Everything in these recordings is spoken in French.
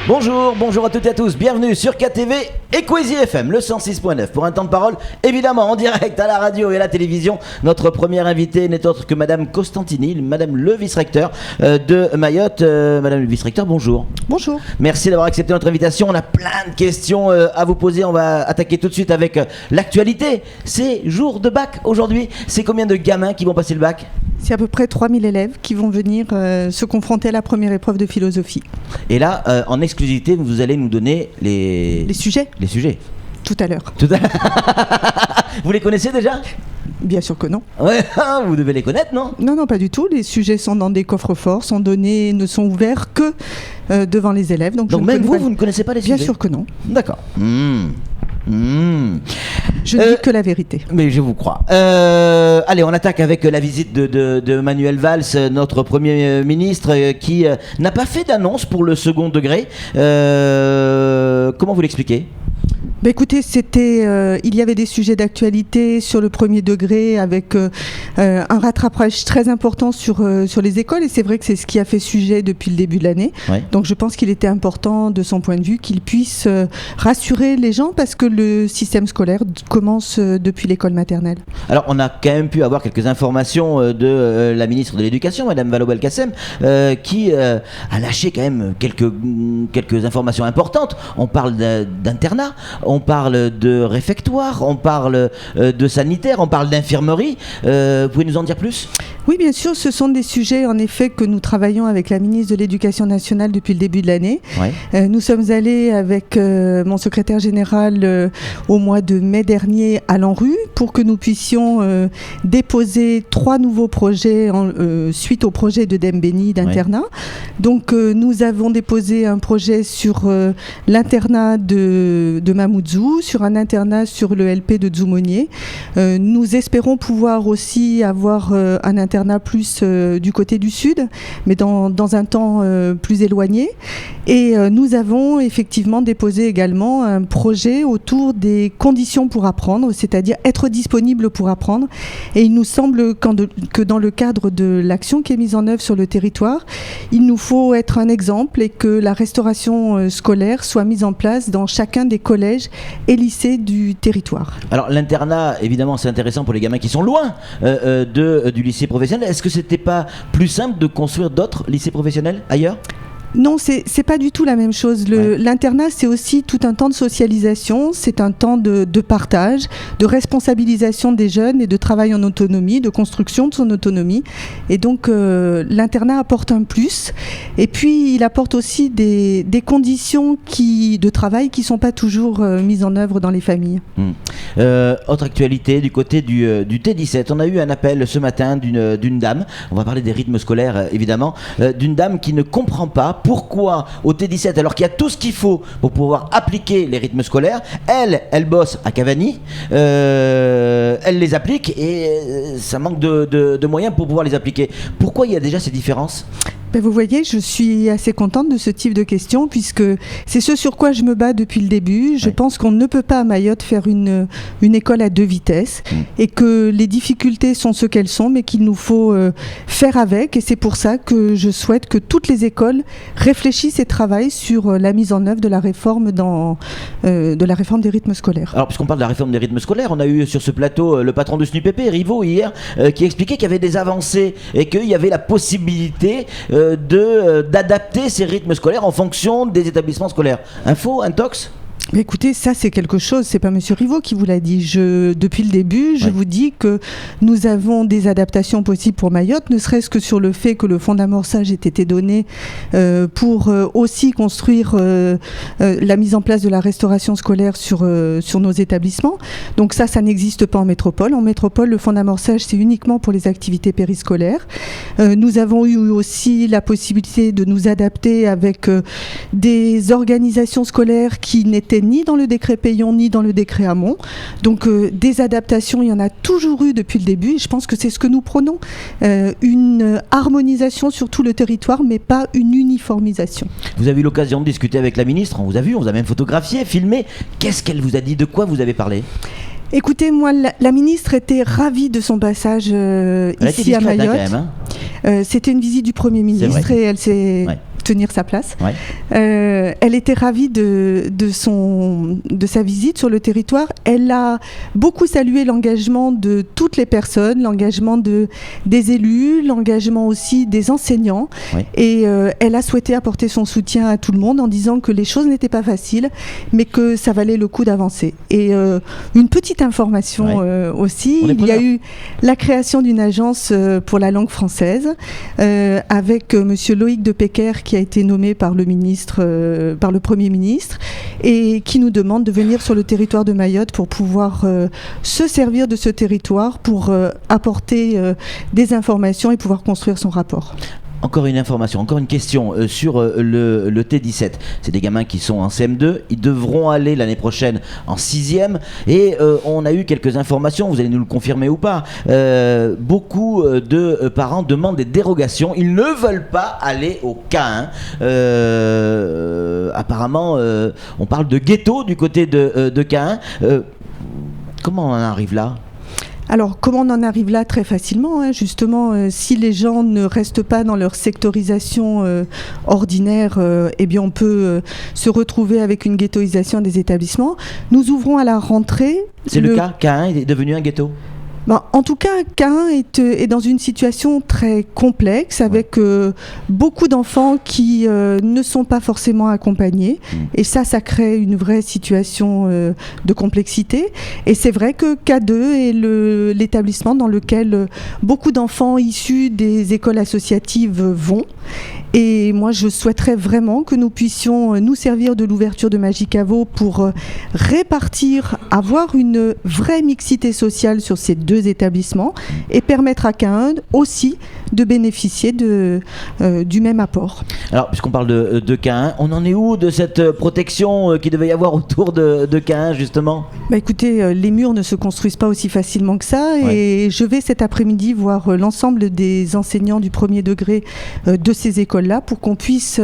Bonjour à toutes et à tous, bienvenue sur KTV et Kwezi FM, le 106.9 pour un temps de parole, évidemment en direct à la radio et à la télévision. Notre première invitée n'est autre que Madame Costantini, Madame le vice-recteur de Mayotte. Madame le vice-recteur, bonjour. Bonjour. Merci d'avoir accepté notre invitation, on a plein de questions à vous poser, on va attaquer tout de suite avec l'actualité. C'est jour de bac aujourd'hui, c'est combien de gamins qui vont passer le bac ? C'est à peu près 3000 élèves qui vont venir se confronter à la première épreuve de philosophie. Et là, en exclusivité, vous allez nous donner les sujets. Les sujets. Tout à l'heure. Vous les connaissez déjà ? Bien sûr que non. Ouais, vous devez les connaître, non ? Non, pas du tout. Les sujets sont dans des coffres-forts, sont donnés, ne sont ouverts que devant les élèves. Donc même vous ne connaissez pas les sujets ? Bien sûr que non. D'accord. Je ne dis que la vérité. Mais je vous crois. Allez, on attaque avec la visite de Manuel Valls, notre Premier ministre, qui n'a pas fait d'annonce pour le second degré. Comment vous l'expliquez ? Écoutez, il y avait des sujets d'actualité sur le premier degré avec un rattrapage très important sur les écoles, et c'est vrai que c'est ce qui a fait sujet depuis le début de l'année. Ouais. Donc je pense qu'il était important de son point de vue qu'il puisse rassurer les gens parce que le système scolaire commence depuis l'école maternelle. Alors on a quand même pu avoir quelques informations de la ministre de l'Éducation, Madame Vallaud-Belkacem, qui a lâché quand même quelques informations importantes. On parle d'internat, on parle de réfectoire, on parle de sanitaire, on parle d'infirmerie. Vous pouvez nous en dire plus ? Oui, bien sûr, ce sont des sujets en effet que nous travaillons avec la ministre de l'Éducation nationale depuis le début de l'année. Ouais. Nous sommes allés avec mon secrétaire général au mois de mai dernier à l'ANRU pour que nous puissions déposer 3 nouveaux projets suite au projet de Dembéni d'internat. Ouais. Donc nous avons déposé un projet sur l'internat de Mamoudzou, sur un internat sur le LP de Dzoumonier. Nous espérons pouvoir aussi avoir un internat plus du côté du sud, mais dans un temps plus éloigné. Et nous avons effectivement déposé également un projet autour des conditions pour apprendre, c'est-à-dire être disponible pour apprendre. Et il nous semble que dans le cadre de l'action qui est mise en œuvre sur le territoire, il nous faut être un exemple et que la restauration scolaire soit mise en place dans chacun des collèges et lycées du territoire. Alors l'internat, évidemment, c'est intéressant pour les gamins qui sont loin du lycée professionnel. Est-ce que c'était pas plus simple de construire d'autres lycées professionnels ailleurs ? Non, c'est pas du tout la même chose. L'internat, c'est aussi tout un temps de socialisation, c'est un temps de partage, de responsabilisation des jeunes et de travail en autonomie, de construction de son autonomie. Et donc, l'internat apporte un plus. Et puis, il apporte aussi des conditions de travail qui ne sont pas toujours mises en œuvre dans les familles. Autre actualité, du côté du T17, on a eu un appel ce matin d'une dame, on va parler des rythmes scolaires évidemment, d'une dame qui ne comprend pas pourquoi au T17, alors qu'il y a tout ce qu'il faut pour pouvoir appliquer les rythmes scolaires, elle bosse à Cavani, elle les applique et ça manque de moyens pour pouvoir les appliquer. Pourquoi il y a déjà ces différences ? Vous voyez, je suis assez contente de ce type de questions puisque c'est ce sur quoi je me bats depuis le début. Je pense qu'on ne peut pas à Mayotte faire une école à 2 vitesses et que les difficultés sont ce qu'elles sont, mais qu'il nous faut faire avec. Et c'est pour ça que je souhaite que toutes les écoles réfléchissent et travaillent sur la mise en œuvre de la réforme des rythmes scolaires. Alors, puisqu'on parle de la réforme des rythmes scolaires, on a eu sur ce plateau le patron de SNUPP, Rivaud, hier, qui expliquait qu'il y avait des avancées et qu'il y avait la possibilité d'adapter ces rythmes scolaires en fonction des établissements scolaires. Info, intox ? Mais écoutez, ça c'est quelque chose, c'est pas Monsieur Rivaud qui vous l'a dit. Depuis le début, je vous dis que nous avons des adaptations possibles pour Mayotte, ne serait-ce que sur le fait que le fonds d'amorçage ait été donné pour aussi construire la mise en place de la restauration scolaire sur nos établissements. Donc ça n'existe pas en métropole. En métropole, le fonds d'amorçage, c'est uniquement pour les activités périscolaires. Nous avons eu aussi la possibilité de nous adapter avec des organisations scolaires qui n'étaient ni dans le décret Payon, ni dans le décret Hamon. Donc des adaptations, il y en a toujours eu depuis le début, et je pense que c'est ce que nous prônons. Une harmonisation sur tout le territoire, mais pas une uniformisation. Vous avez eu l'occasion de discuter avec la ministre, on vous a vu, on vous a même photographié, filmé. Qu'est-ce qu'elle vous a dit ? De quoi vous avez parlé ? Écoutez, moi, la ministre était ravie de son passage ici à Mayotte. Quand même, hein. C'était une visite du Premier ministre et elle s'est tenir sa place. Elle était ravie de sa visite sur le territoire. Elle a beaucoup salué l'engagement de toutes les personnes, l'engagement des élus, l'engagement aussi des enseignants. Et elle a souhaité apporter son soutien à tout le monde en disant que les choses n'étaient pas faciles, mais que ça valait le coup d'avancer. Et une petite information aussi, il y a eu la création d'une agence pour la langue française avec monsieur Loïc de Pecker qui a été nommé par le Premier ministre et qui nous demande de venir sur le territoire de Mayotte pour pouvoir se servir de ce territoire pour apporter des informations et pouvoir construire son rapport. Encore une information, encore une question sur le T17. C'est des gamins qui sont en CM2, ils devront aller l'année prochaine en 6e et on a eu quelques informations, vous allez nous le confirmer ou pas. Beaucoup de parents demandent des dérogations, ils ne veulent pas aller au K1. Apparemment, on parle de ghetto du côté de K1. Comment on en arrive là ? Alors, comment on en arrive là ? Très facilement, justement, si les gens ne restent pas dans leur sectorisation ordinaire, eh bien on peut se retrouver avec une ghettoisation des établissements. Nous ouvrons à la rentrée... C'est le cas, K1 est devenu un ghetto ? En tout cas, K1 est dans une situation très complexe avec beaucoup d'enfants qui ne sont pas forcément accompagnés. Et ça crée une vraie situation de complexité. Et c'est vrai que K2 est l'établissement dans lequel beaucoup d'enfants issus des écoles associatives vont. Et moi, je souhaiterais vraiment que nous puissions nous servir de l'ouverture de Magicavo pour répartir, avoir une vraie mixité sociale sur ces deux établissements et permettre à K1 aussi de bénéficier du même apport. Alors, puisqu'on parle de K1, on en est où de cette protection qu'il devait y avoir autour de K1, justement ? Écoutez, les murs ne se construisent pas aussi facilement que ça. Et je vais cet après-midi voir l'ensemble des enseignants du premier degré de ces écoles-là pour qu'on puisse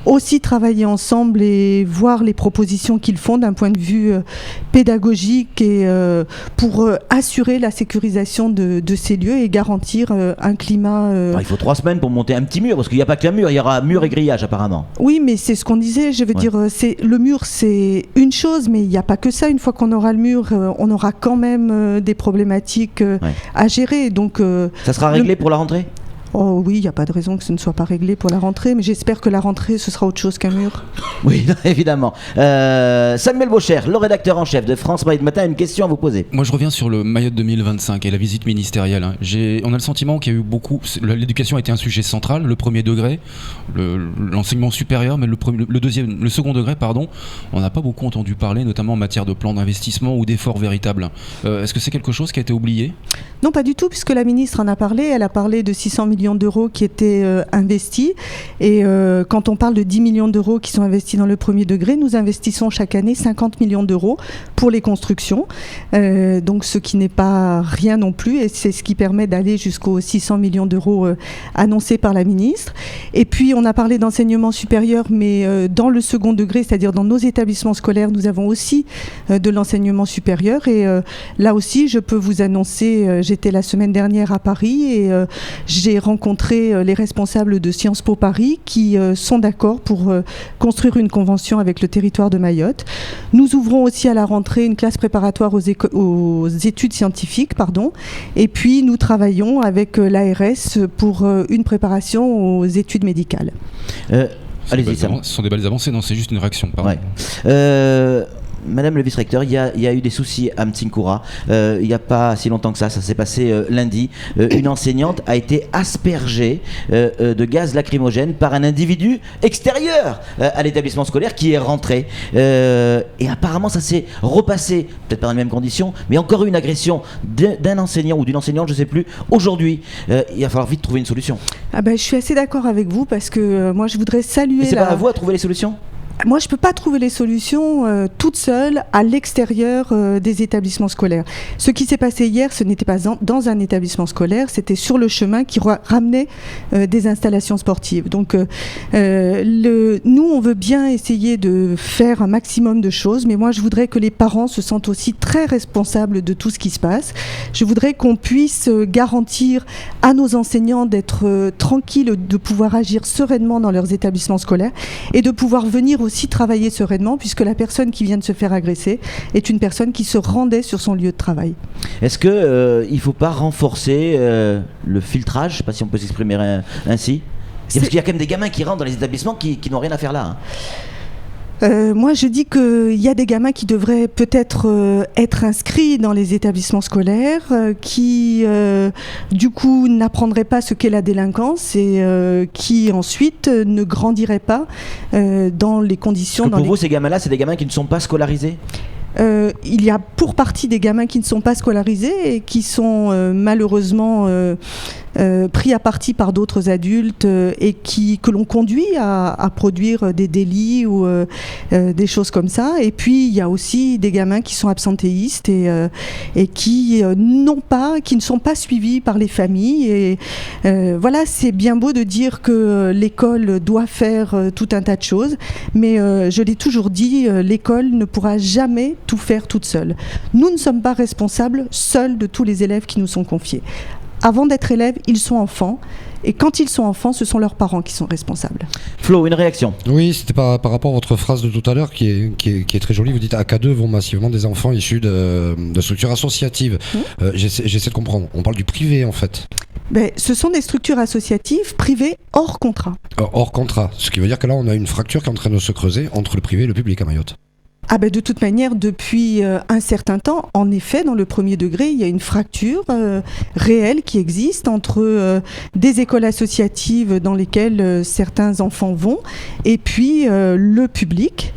aussi travailler ensemble et voir les propositions qu'ils font d'un point de vue pédagogique et pour assurer la sécurisation de ces lieux et garantir un climat... Il faut 3 semaines pour monter un petit mur, parce qu'il n'y a pas que la mur, il y aura mur et grillage apparemment. Oui, mais c'est ce qu'on disait, je veux dire, le mur c'est une chose, mais il n'y a pas que ça. Une fois qu'on aura le mur, on aura quand même des problématiques à gérer. Donc, ça sera réglé pour la rentrée ? Oh oui, il n'y a pas de raison que ce ne soit pas réglé pour la rentrée, mais j'espère que la rentrée, ce sera autre chose qu'un mur. Oui, évidemment. Samuel Baucher, le rédacteur en chef de France Mayotte Matin, a une question à vous poser. Moi, je reviens sur le Mayotte 2025 et la visite ministérielle. On a le sentiment qu'il y a eu beaucoup... L'éducation a été un sujet central, le premier degré, l'enseignement supérieur, mais le second degré, pardon, on n'a pas beaucoup entendu parler, notamment en matière de plan d'investissement ou d'efforts véritables. Est-ce que c'est quelque chose qui a été oublié ? Non, pas du tout, puisque la ministre en a parlé. Elle a parlé de 600 millions d'euros qui étaient investis. Et quand on parle de 10 millions d'euros qui sont investis dans le premier degré, nous investissons chaque année 50 millions d'euros pour les constructions. Donc ce qui n'est pas rien non plus. Et c'est ce qui permet d'aller jusqu'aux 600 millions d'euros annoncés par la ministre. Et puis on a parlé d'enseignement supérieur, mais dans le second degré, c'est-à-dire dans nos établissements scolaires, nous avons aussi de l'enseignement supérieur. Et là aussi, je peux vous annoncer, j'étais la semaine dernière à Paris et j'ai rencontré les responsables de Sciences Po Paris qui sont d'accord pour construire une convention avec le territoire de Mayotte. Nous ouvrons aussi à la rentrée une classe préparatoire aux études scientifiques, et puis nous travaillons avec l'ARS pour une préparation aux études médicales. Allez-y, ce sont des belles avancées, non, c'est juste une réaction. Pardon. Madame le vice-recteur, il y a eu des soucis à Mtsinkoura. Il n'y a pas si longtemps que ça s'est passé lundi. Une enseignante a été aspergée de gaz lacrymogène par un individu extérieur à l'établissement scolaire qui est rentré. Et apparemment, ça s'est repassé, peut-être pas dans les mêmes conditions, mais encore une agression d'un enseignant ou d'une enseignante, je ne sais plus, aujourd'hui. Il va falloir vite trouver une solution. Je suis assez d'accord avec vous parce que moi, je voudrais saluer... Mais c'est pas à vous à trouver les solutions ? Moi, je ne peux pas trouver les solutions toute seule à l'extérieur des établissements scolaires. Ce qui s'est passé hier, ce n'était pas dans un établissement scolaire, c'était sur le chemin qui ramenait des installations sportives. Donc, nous, on veut bien essayer de faire un maximum de choses, mais moi, je voudrais que les parents se sentent aussi très responsables de tout ce qui se passe. Je voudrais qu'on puisse garantir à nos enseignants d'être tranquilles, de pouvoir agir sereinement dans leurs établissements scolaires et de pouvoir venir aussi travailler sereinement, puisque la personne qui vient de se faire agresser est une personne qui se rendait sur son lieu de travail. Est-ce qu'il ne faut pas renforcer le filtrage, je ne sais pas si on peut s'exprimer ainsi, parce qu'il y a quand même des gamins qui rentrent dans les établissements qui n'ont rien à faire là, moi, je dis qu'il y a des gamins qui devraient peut-être être inscrits dans les établissements scolaires, qui, du coup, n'apprendraient pas ce qu'est la délinquance et qui, ensuite, ne grandiraient pas dans les conditions... Pour vous, ces gamins-là, c'est des gamins qui ne sont pas scolarisés ? Il y a pour partie des gamins qui ne sont pas scolarisés et qui sont malheureusement pris à partie par d'autres adultes et que l'on conduit à produire des délits ou des choses comme ça. Et puis il y a aussi des gamins qui sont absentéistes et qui ne sont pas suivis par les familles. Et voilà, c'est bien beau de dire que l'école doit faire tout un tas de choses, mais je l'ai toujours dit, l'école ne pourra jamais tout faire toute seule. Nous ne sommes pas responsables seuls de tous les élèves qui nous sont confiés. Avant d'être élèves, ils sont enfants. Et quand ils sont enfants, ce sont leurs parents qui sont responsables. Flo, une réaction ? Oui, c'était par rapport à votre phrase de tout à l'heure qui est très jolie. Vous dites à K2 vont massivement des enfants issus de structures associatives. J'essaie de comprendre. On parle du privé en fait. Ce sont des structures associatives privées hors contrat. Hors contrat. Ce qui veut dire que là, on a une fracture qui est en train de se creuser entre le privé et le public à Mayotte. De toute manière, depuis un certain temps, en effet, dans le premier degré, il y a une fracture réelle qui existe entre des écoles associatives dans lesquelles certains enfants vont et puis le public.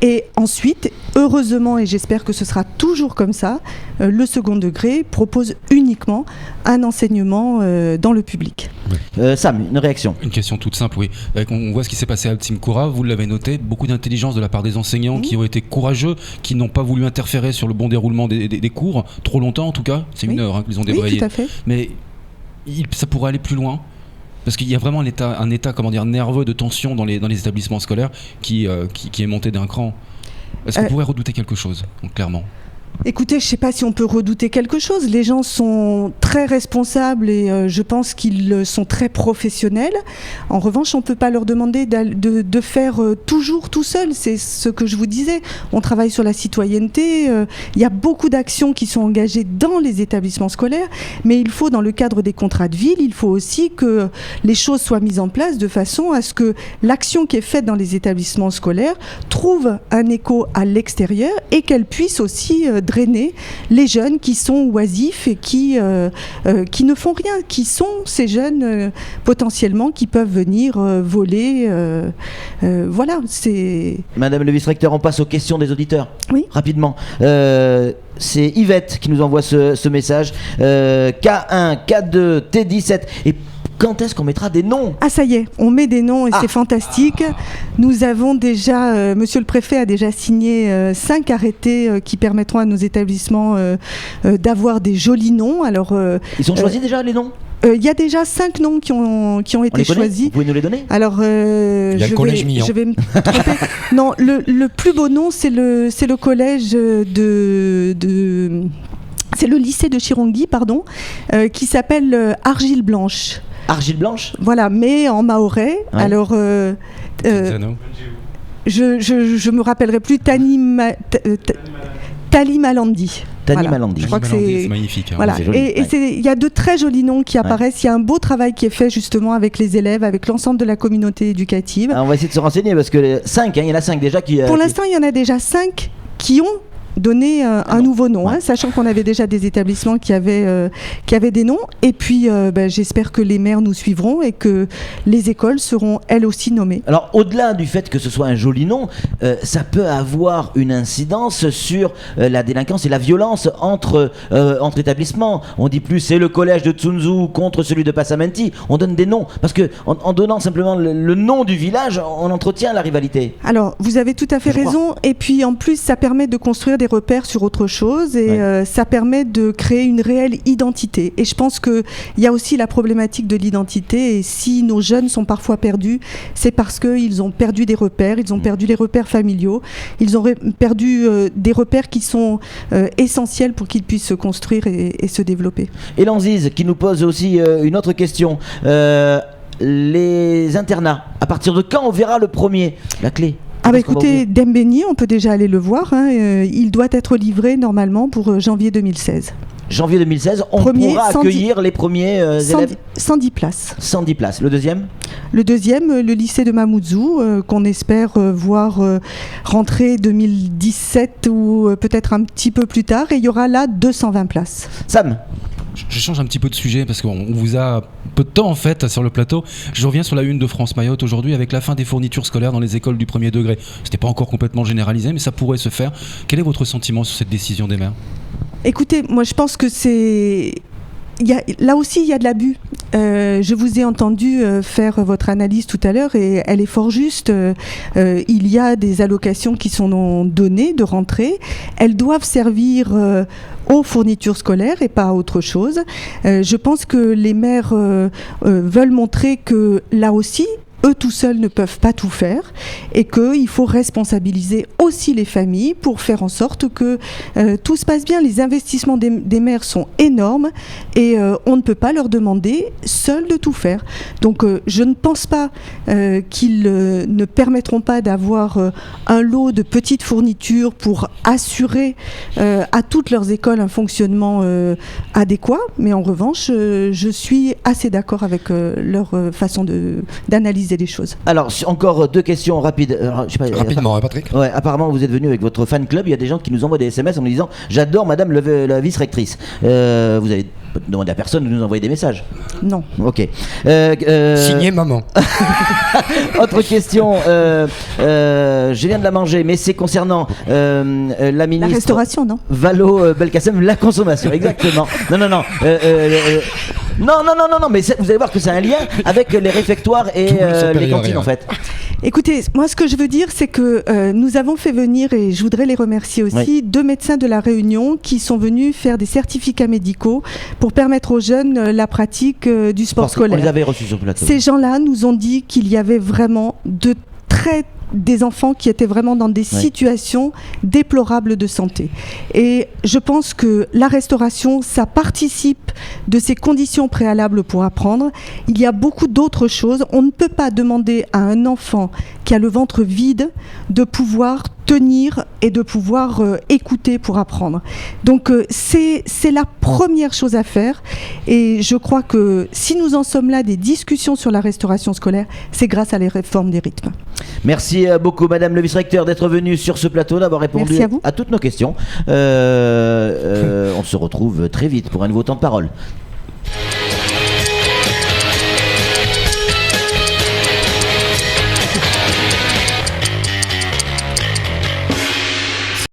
Et ensuite, heureusement, et j'espère que ce sera toujours comme ça, le second degré propose uniquement un enseignement dans le public. Sam, une réaction ? Une question toute simple, oui. On voit ce qui s'est passé à Timkoura, vous l'avez noté, beaucoup d'intelligence de la part des enseignants qui ont été courageux, qui n'ont pas voulu interférer sur le bon déroulement des cours, trop longtemps en tout cas, c'est une heure qu'ils ont débrayé. Oui, tout à fait. Mais ça pourrait aller plus loin. Parce qu'il y a vraiment un état nerveux de tension dans les établissements scolaires qui est monté d'un cran. Est-ce qu'on pourrait redouter quelque chose, clairement ? Écoutez, je ne sais pas si on peut redouter quelque chose. Les gens sont très responsables et je pense qu'ils sont très professionnels. En revanche, on ne peut pas leur demander de faire toujours tout seul. C'est ce que je vous disais. On travaille sur la citoyenneté. Il y a beaucoup d'actions qui sont engagées dans les établissements scolaires. Mais il faut, dans le cadre des contrats de ville, il faut aussi que les choses soient mises en place de façon à ce que l'action qui est faite dans les établissements scolaires trouve un écho à l'extérieur et qu'elle puisse aussi drainer les jeunes qui sont oisifs et qui ne font rien, qui sont ces jeunes potentiellement qui peuvent venir voler. Voilà, c'est... Madame le vice-recteur, on passe aux questions des auditeurs. Oui. Rapidement. C'est Yvette qui nous envoie ce message. K1, K2, T17 et... Quand est-ce qu'on mettra des noms ? Ça y est, on met des noms et c'est fantastique. Nous avons déjà, monsieur le préfet a déjà signé 5 arrêtés qui permettront à nos établissements d'avoir des jolis noms. Alors, ils sont choisis déjà les noms ? Il y a déjà 5 noms qui ont été choisis. Vous pouvez nous les donner ? Alors, je vais me tromper. Non, le plus beau nom, c'est le collège c'est le lycée de Chirongui, qui s'appelle Argile Blanche. Argile Blanche ? Voilà, mais en mahorais. Ouais. Alors, je me rappellerai plus. Tali Malandi. Tani Malandi. Je crois que c'est magnifique. Hein. Voilà. Et il y a de très jolis noms qui apparaissent. Il y a un beau travail qui est fait justement avec les élèves, avec l'ensemble de la communauté éducative. Alors, on va essayer de se renseigner parce que 5, il y en a 5 déjà qui... Pour l'instant, il y en a déjà 5 qui ont donner un nouveau nom, sachant qu'on avait déjà des établissements qui avaient des noms. Et puis, j'espère que les maires nous suivront et que les écoles seront elles aussi nommées. Alors, au-delà du fait que ce soit un joli nom, ça peut avoir une incidence sur la délinquance et la violence entre établissements. On dit plus c'est le collège de Tsunzu contre celui de Passamenti. On donne des noms parce que en donnant simplement le nom du village, on entretient la rivalité. Alors, vous avez tout à fait raison. Et puis, en plus, ça permet de construire des repères sur autre chose et ça permet de créer une réelle identité. Et je pense qu'il y a aussi la problématique de l'identité. Et si nos jeunes sont parfois perdus, c'est parce qu'ils ont perdu des repères, ils ont perdu les repères familiaux, ils ont perdu des repères qui sont essentiels pour qu'ils puissent se construire et se développer. Et Lanziz qui nous pose aussi une autre question. Les internats, à partir de quand on verra le premier, la clé? Écoutez, Dembéni, on peut déjà aller le voir. Il doit être livré normalement pour janvier 2016. Janvier 2016, on pourra accueillir les premiers élèves. 110 places. 110 places. Le deuxième ? Le deuxième, le lycée de Mamoudzou, qu'on espère voir rentrer 2017 ou peut-être un petit peu plus tard. Et il y aura là 220 places. Sam ? Je change un petit peu de sujet parce qu'on vous a peu de temps en fait sur le plateau. Je reviens sur la une de France Mayotte aujourd'hui avec la fin des fournitures scolaires dans les écoles du premier degré. C'était pas encore complètement généralisé mais ça pourrait se faire. Quel est votre sentiment sur cette décision des maires ? Écoutez, moi je pense que là aussi, il y a de l'abus. Je vous ai entendu faire votre analyse tout à l'heure et elle est fort juste. Il y a des allocations qui sont données de rentrée. Elles doivent servir aux fournitures scolaires et pas à autre chose. Je pense que les maires veulent montrer que là aussi, eux tout seuls ne peuvent pas tout faire et qu'il faut responsabiliser aussi les familles pour faire en sorte que tout se passe bien. Les investissements des maires sont énormes et on ne peut pas leur demander seuls de tout faire. Donc je ne pense pas qu'ils ne permettront pas d'avoir un lot de petites fournitures pour assurer à toutes leurs écoles un fonctionnement adéquat, mais en revanche je suis assez d'accord avec leur façon d'analyser des choses. Alors, encore deux questions rapides. Rapidement, Patrick. Ouais, apparemment, vous êtes venu avec votre fan club. Il y a des gens qui nous envoient des SMS en nous disant « J'adore Madame la vice-rectrice ». Vous avez demandé à personne de nous envoyer des messages? Non. Ok. Signé maman. Autre question. Je viens de la manger, mais c'est concernant la ministre... La restauration, non? Valo Belkacem, la consommation, exactement. Non, mais vous allez voir que c'est un lien avec les réfectoires et les cantines en fait. Écoutez, moi ce que je veux dire c'est que nous avons fait venir, et je voudrais les remercier aussi, 2 médecins de la Réunion qui sont venus faire des certificats médicaux pour permettre aux jeunes la pratique du sport scolaire. On les avait reçus sur le plateau. Ces gens-là nous ont dit qu'il y avait vraiment des enfants qui étaient vraiment dans des situations déplorables de santé. Et je pense que la restauration, ça participe de ces conditions préalables pour apprendre. Il y a beaucoup d'autres choses. On ne peut pas demander à un enfant qui a le ventre vide de pouvoir tenir et de pouvoir écouter pour apprendre. Donc c'est la première chose à faire et je crois que si nous en sommes là des discussions sur la restauration scolaire, c'est grâce à les réformes des rythmes. Merci beaucoup Madame le vice-recteur d'être venue sur ce plateau, d'avoir répondu à toutes nos questions. On se retrouve très vite pour un nouveau temps de parole.